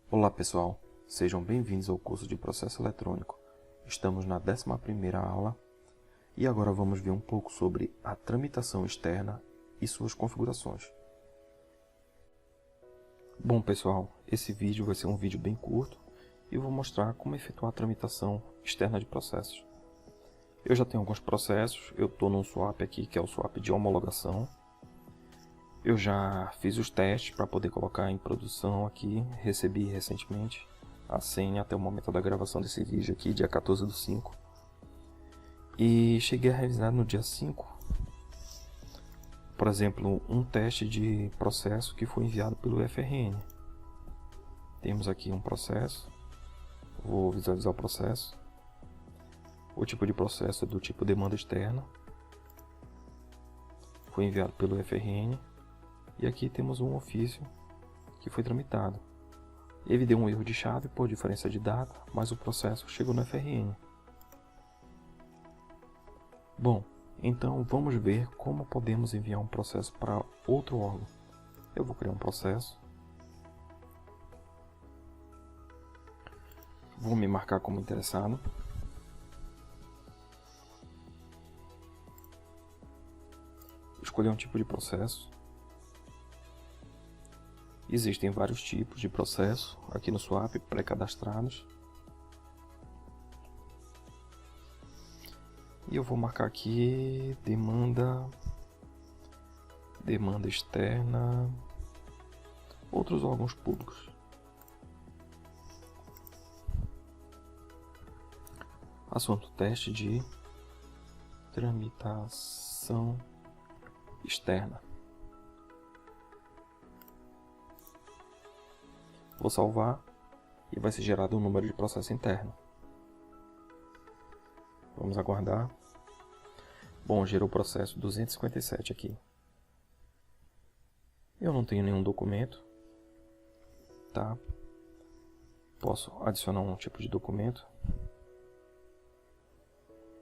Olá pessoal, sejam bem-vindos ao curso de Processo Eletrônico. Estamos na 11ª aula e agora vamos ver um pouco sobre a tramitação externa e suas configurações. Bom pessoal, esse vídeo vai ser um vídeo bem curto e vou mostrar como efetuar a tramitação externa de processos. Eu já tenho alguns processos, eu estou num swap aqui que é o swap de homologação. Eu já fiz os testes para poder colocar em produção aqui, recebi recentemente a senha até o momento da gravação desse vídeo aqui, dia 14/5. E cheguei a revisar no dia 5, por exemplo, um teste de processo que foi enviado pelo FRN. Temos aqui um processo, vou visualizar o processo. O tipo de processo é do tipo demanda externa, foi enviado pelo FRN. E aqui temos um ofício que foi tramitado. Ele deu um erro de chave por diferença de data, mas o processo chegou no FRN. Bom, então vamos ver como podemos enviar um processo para outro órgão. Eu vou criar um processo. Vou me marcar como interessado. Escolher um tipo de processo. Existem vários tipos de processo aqui no swap pré-cadastrados. E eu vou marcar aqui demanda externa, outros órgãos públicos. Assunto: teste de tramitação externa. Vou salvar e vai ser gerado um número de processo interno. Vamos aguardar. Bom, gerou o processo 257 aqui. Eu não tenho nenhum documento, tá? Posso adicionar um tipo de documento.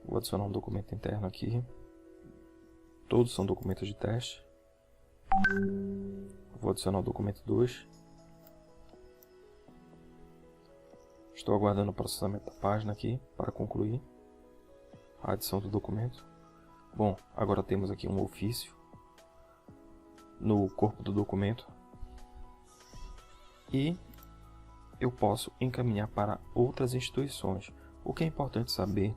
Vou adicionar um documento interno aqui. Todos são documentos de teste. Vou adicionar o documento 2. Estou aguardando o processamento da página aqui para concluir a adição do documento. Bom, agora temos aqui um ofício no corpo do documento e eu posso encaminhar para outras instituições. O que é importante saber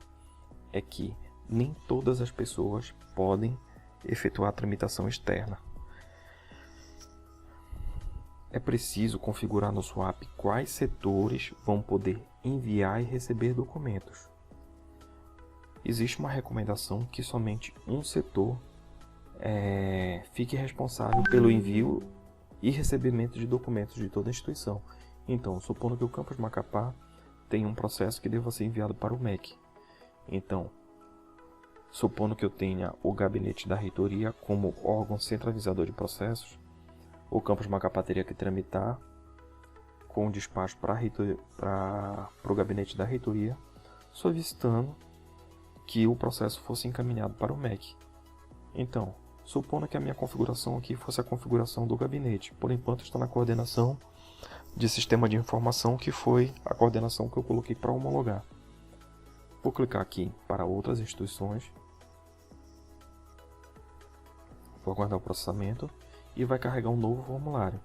é que nem todas as pessoas podem efetuar a tramitação externa. É preciso configurar no swap quais setores vão poder enviar e receber documentos. Existe uma recomendação que somente um setor fique responsável pelo envio e recebimento de documentos de toda a instituição. Então, supondo que o campus Macapá tem um processo que deva ser enviado para o MEC. Então, supondo que eu tenha o gabinete da reitoria como órgão centralizador de processos, o campus Macapá teria que tramitar com um despacho para o gabinete da reitoria, solicitando que o processo fosse encaminhado para o MEC. Então, supondo que a minha configuração aqui fosse a configuração do gabinete, por enquanto está na coordenação de sistema de informação, que foi a coordenação que eu coloquei para homologar. Vou clicar aqui para outras instituições, vou aguardar o processamento e vai carregar um novo formulário.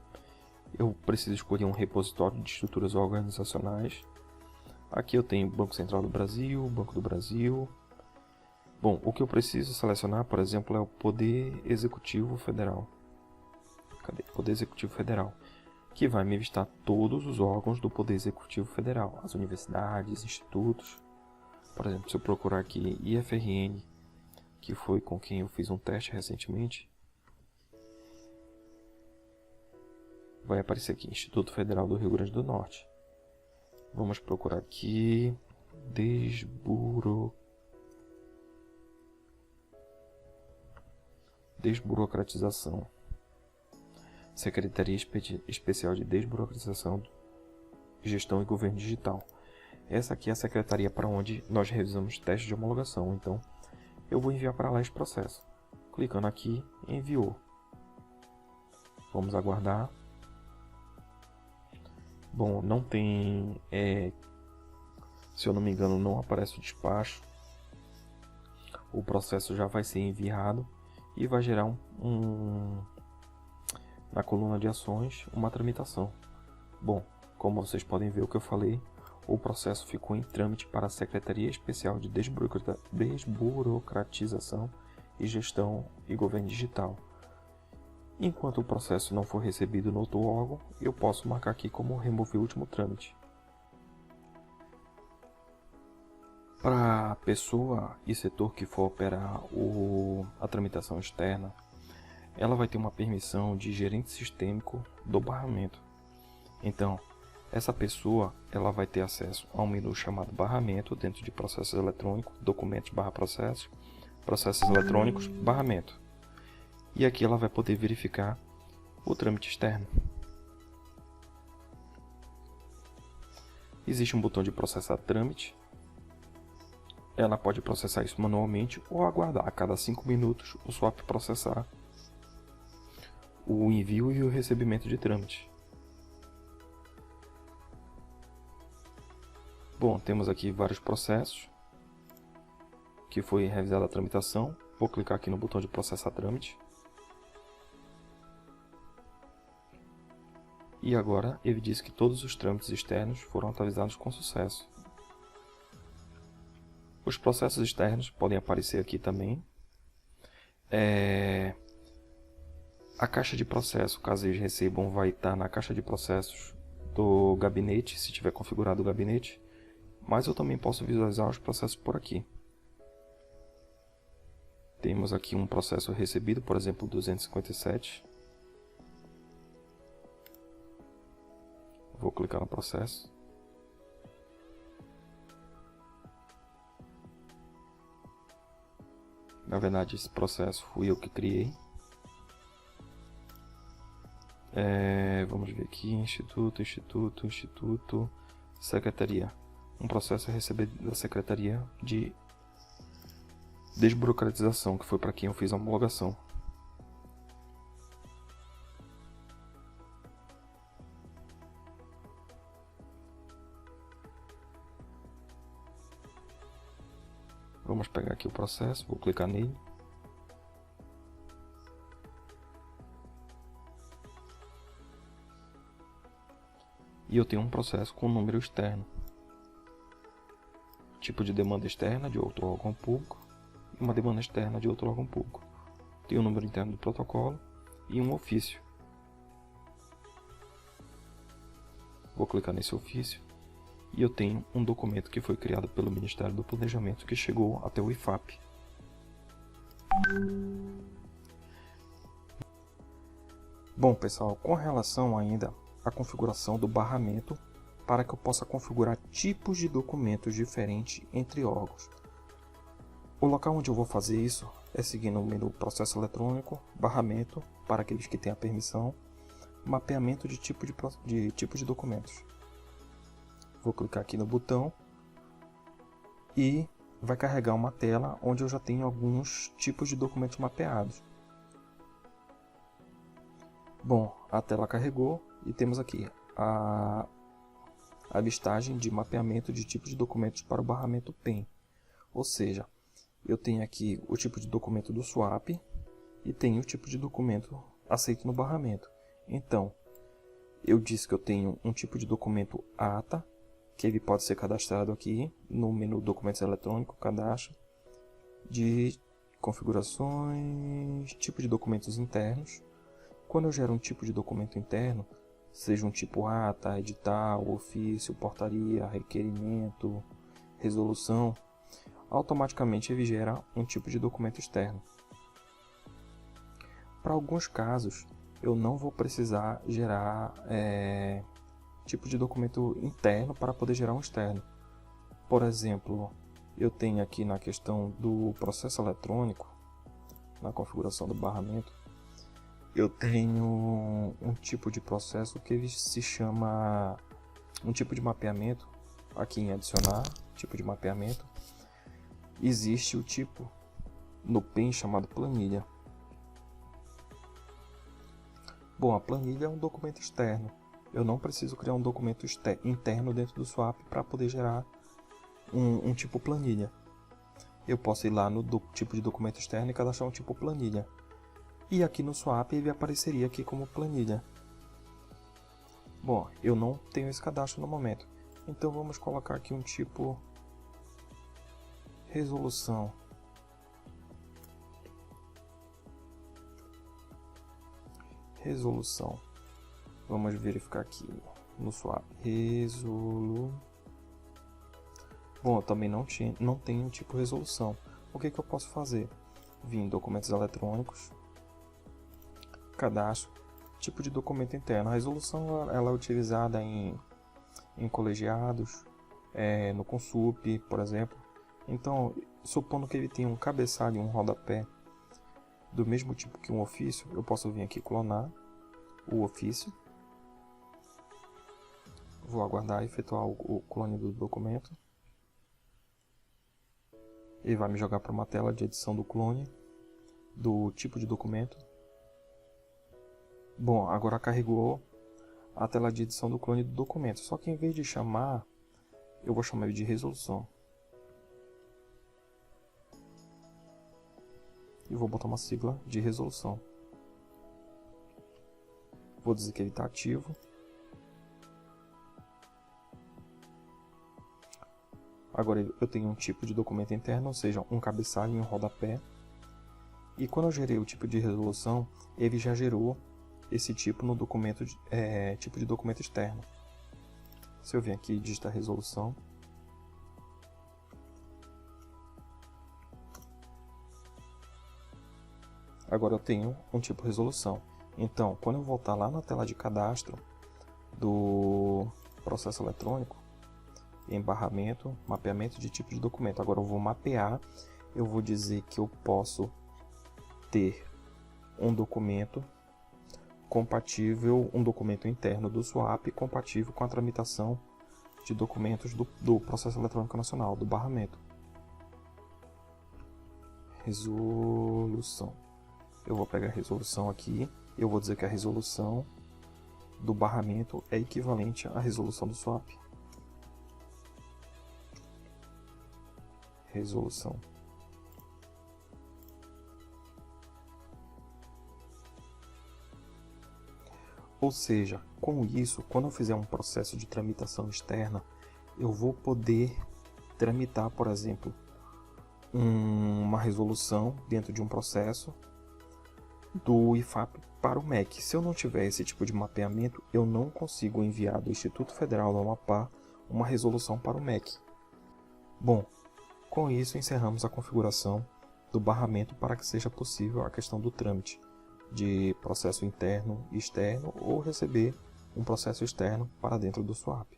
Eu preciso escolher um repositório de estruturas organizacionais. Aqui eu tenho Banco Central do Brasil, Banco do Brasil. Bom, o que eu preciso selecionar, por exemplo, é o Poder Executivo Federal. Cadê? Poder Executivo Federal, que vai me listar todos os órgãos do Poder Executivo Federal, as universidades, institutos. Por exemplo, se eu procurar aqui IFRN, que foi com quem eu fiz um teste recentemente, vai aparecer aqui Instituto Federal do Rio Grande do Norte. Vamos procurar aqui desburocratização. Secretaria Especial de Desburocratização, Gestão e Governo Digital. Essa aqui é a secretaria para onde nós realizamos testes de homologação. Então, eu vou enviar para lá esse processo. Clicando aqui, enviou. Vamos aguardar. Bom, não tem, se eu não me engano, não aparece o despacho. O processo já vai ser enviado e vai gerar na coluna de ações uma tramitação. Bom, como vocês podem ver o que eu falei, o processo ficou em trâmite para a Secretaria Especial de Desburocratização e Gestão e Governo Digital. Enquanto o processo não for recebido no outro órgão, eu posso marcar aqui como remover o último trâmite. Para a pessoa e setor que for operar a tramitação externa, ela vai ter uma permissão de gerente sistêmico do barramento. Então, essa pessoa ela vai ter acesso a um menu chamado barramento dentro de processos eletrônicos, documentos /processos, processos eletrônicos, barramento. E aqui ela vai poder verificar o trâmite externo. Existe um botão de processar trâmite. Ela pode processar isso manualmente ou aguardar a cada 5 minutos o swap processar o envio e o recebimento de trâmite. Bom, temos aqui vários processos que foi revisada a tramitação. Vou clicar aqui no botão de processar trâmite. E agora ele diz que todos os trâmites externos foram atualizados com sucesso. Os processos externos podem aparecer aqui também. A caixa de processo, caso eles recebam, vai estar na caixa de processos do gabinete, se tiver configurado o gabinete. Mas eu também posso visualizar os processos por aqui. Temos aqui um processo recebido, por exemplo, 257. Vou clicar no processo. Na verdade, esse processo fui eu que criei. Vamos ver aqui, Instituto, Secretaria. Um processo a receber da Secretaria de Desburocratização, que foi para quem eu fiz a homologação. Vamos pegar aqui o processo, vou clicar nele. E eu tenho um processo com número externo. Tipo de demanda externa de outro órgão público e uma demanda externa de outro órgão público. Tem o número interno do protocolo e um ofício. Vou clicar nesse ofício e eu tenho um documento que foi criado pelo Ministério do Planejamento que chegou até o IFAP. Bom, pessoal, com relação ainda à configuração do barramento, para que eu possa configurar tipos de documentos diferentes entre órgãos. O local onde eu vou fazer isso é seguindo o menu Processo Eletrônico, Barramento, para aqueles que têm a permissão, Mapeamento de tipo de documentos. Vou clicar aqui no botão e vai carregar uma tela onde eu já tenho alguns tipos de documentos mapeados. Bom, a tela carregou e temos aqui a listagem de mapeamento de tipos de documentos para o barramento PEN. Ou seja, eu tenho aqui o tipo de documento do swap e tenho o tipo de documento aceito no barramento. Então, eu disse que eu tenho um tipo de documento ATA, que ele pode ser cadastrado aqui no menu Documentos Eletrônicos, Cadastro, de configurações, tipo de documentos internos. Quando eu gero um tipo de documento interno, seja um tipo ata, edital, ofício, portaria, requerimento, resolução, automaticamente ele gera um tipo de documento externo. Para alguns casos, eu não vou precisar gerar tipo de documento interno para poder gerar um externo. Por exemplo, eu tenho aqui na questão do processo eletrônico, na configuração do barramento, eu tenho um tipo de processo que ele se chama um tipo de mapeamento. Aqui em adicionar, tipo de mapeamento, existe o tipo no PEN chamado planilha. Bom, a planilha é um documento externo, eu não preciso criar um documento interno dentro do swap para poder gerar um tipo planilha. Eu posso ir lá no tipo de documento externo e cadastrar um tipo planilha. E aqui no swap ele apareceria aqui como planilha. Bom, eu não tenho esse cadastro no momento. Então vamos colocar aqui um tipo resolução. Resolução. Vamos verificar aqui no swap. Bom, eu também não tenho tipo resolução. O que eu posso fazer? Vim em documentos eletrônicos, cadastro, tipo de documento interno. A resolução ela é utilizada em colegiados, no Consup, por exemplo. Então, supondo que ele tenha um cabeçalho e um rodapé do mesmo tipo que um ofício, eu posso vir aqui clonar o ofício. Vou aguardar e efetuar o clone do documento. Ele vai me jogar para uma tela de edição do clone do tipo de documento. Bom, agora carregou a tela de edição do clone do documento. Só que em vez de chamar, eu vou chamar ele de resolução. E vou botar uma sigla de resolução. Vou dizer que ele está ativo. Agora eu tenho um tipo de documento interno, ou seja, um cabeçalho e um rodapé. E quando eu gerei o tipo de resolução, ele já gerou esse tipo no documento tipo de documento externo. Se eu vir aqui e digitar resolução, agora eu tenho um tipo resolução. Então, quando eu voltar lá na tela de cadastro do processo eletrônico, em barramento, mapeamento de tipo de documento. Agora eu vou mapear, eu vou dizer que eu posso ter um documento compatível, um documento interno do swap compatível com a tramitação de documentos do processo eletrônico nacional, do barramento. Resolução. Eu vou pegar a resolução aqui, eu vou dizer que a resolução do barramento é equivalente à resolução do swap. Resolução. Ou seja, com isso, quando eu fizer um processo de tramitação externa, eu vou poder tramitar, por exemplo, uma resolução dentro de um processo do IFAP para o MEC. Se eu não tiver esse tipo de mapeamento, eu não consigo enviar do Instituto Federal do Amapá uma resolução para o MEC. Bom, com isso encerramos a configuração do barramento para que seja possível a questão do trâmite de processo interno e externo ou receber um processo externo para dentro do swap.